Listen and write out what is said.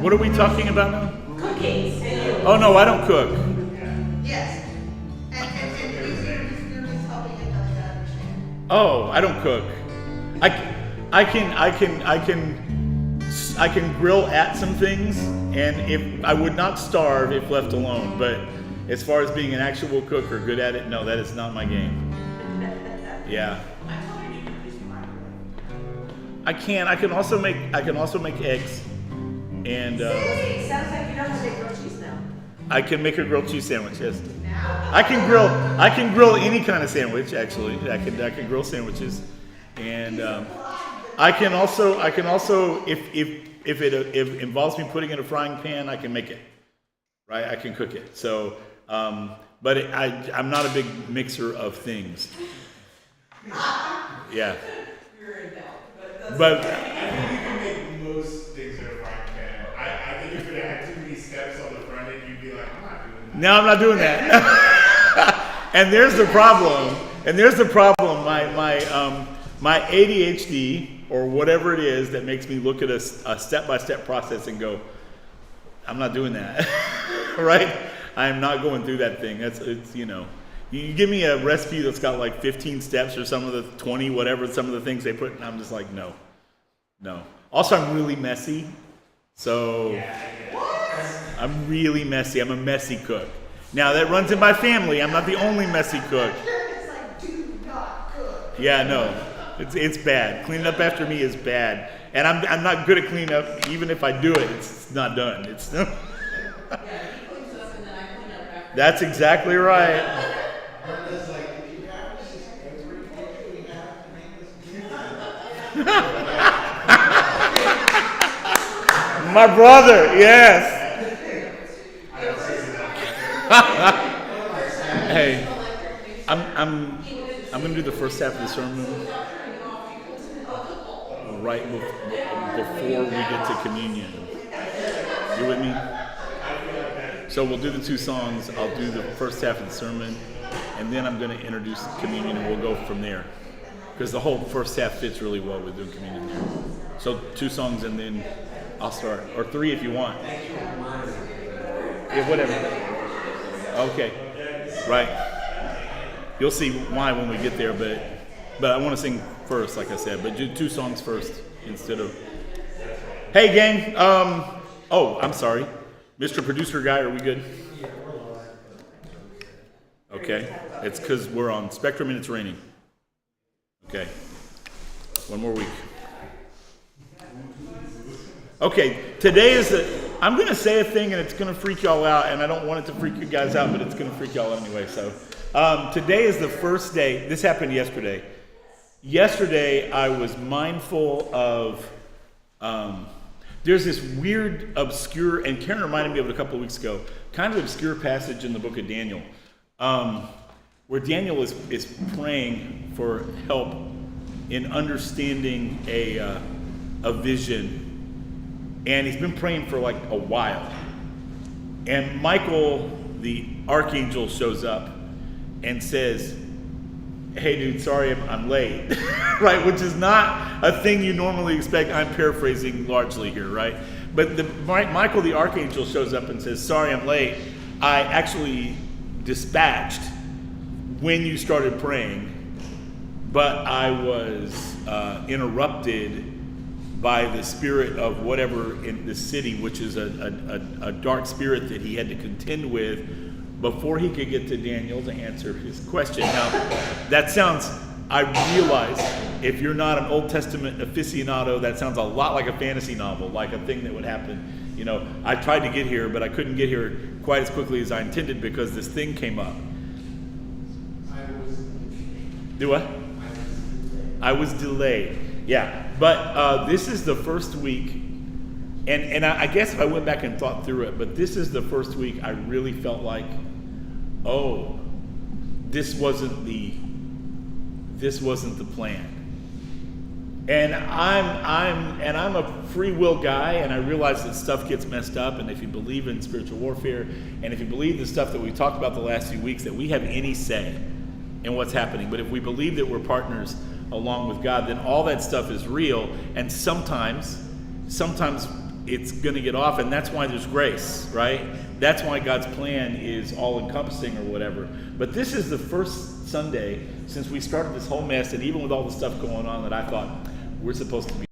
What are we talking about now? Cooking. Oh no, I don't cook. Yes. And you're just helping each other to understand. Oh, I don't cook. I can grill at some things, and if I would not starve if left alone. But as far as being an actual cook or good at it, no, that is not my game. Yeah. I can. I can also make eggs, and See, sounds like you know how to make grilled cheese now. I can make a grilled cheese sandwich. Yes. I can grill any kind of sandwich. Actually, I can grill sandwiches, and I can also if it involves me putting it in a frying pan, I can make it. Right, I can cook it. So, but I'm not a big mixer of things. Yeah. But I think you can make most things in a frying pan. I think if it had too many steps on the front end, you'd be like, I'm not doing that. no, I'm not doing that. And there's the problem. My ADHD or whatever it is that makes me look at a step-by-step process and go, I'm not doing that. Right? I am not going through that thing. You give me a recipe that's got like 15 steps or some of the 20, whatever, some of the things they put, and I'm just like, no. Also, I'm really messy. So, I'm really messy. I'm a messy cook. Now, that runs in my family. I'm not the only messy cook. It's like, do not cook. Yeah, no. It's bad. Cleaning up after me is bad. And I'm not good at cleaning up. Even if I do it, it's not done. That's exactly right. My brother, yes. Hey, I'm gonna do the first half of the sermon right before we get to communion. You with me? So we'll do the two songs. I'll do the first half of the sermon, and then I'm going to introduce communion, and we'll go from there. Because the whole first half fits really well with doing communion there. So 2 songs, and then I'll start, or 3 if you want. Yeah, whatever. Okay, right. You'll see why when we get there, but I want to sing first, like I said. But do 2 songs first instead of. Hey, gang. Oh, I'm sorry. Mr. Producer Guy, are we good? Okay. It's because we're on Spectrum and it's raining. Okay. 1 more week. Okay. Today is I'm going to say a thing and it's going to freak y'all out, and I don't want it to freak you guys out, but it's going to freak y'all out anyway. So today is the first day. This happened yesterday. Yesterday, I was mindful of. There's this weird, obscure, and Karen reminded me of it a couple of weeks ago, kind of obscure passage in the book of Daniel, where Daniel is praying for help in understanding a vision, and he's been praying for like a while. And Michael, the archangel, shows up and says, hey dude, sorry I'm late, right? Which is not a thing you normally expect. I'm paraphrasing largely here, right? But Michael the archangel shows up and says, sorry I'm late. I actually dispatched when you started praying, but I was interrupted by the spirit of whatever in the city, which is a dark spirit that he had to contend with before he could get to Daniel to answer his question. Now, that sounds, I realize, if you're not an Old Testament aficionado, that sounds a lot like a fantasy novel, like a thing that would happen. You know, I tried to get here, but I couldn't get here quite as quickly as I intended because this thing came up. Do what? I was delayed. Yeah, but this is the first week, and I guess if I went back and thought through it, but this is the first week I really felt like, oh, this wasn't the plan. And I'm a free will guy, and I realize that stuff gets messed up, and if you believe in spiritual warfare, and if you believe the stuff that we talked about the last few weeks, that we have any say in what's happening. But if we believe that we're partners along with God, then all that stuff is real, and sometimes it's going to get off, and that's why there's grace, right? That's why God's plan is all-encompassing or whatever. But this is the first Sunday since we started this whole mess, and even with all the stuff going on, that I thought we're supposed to be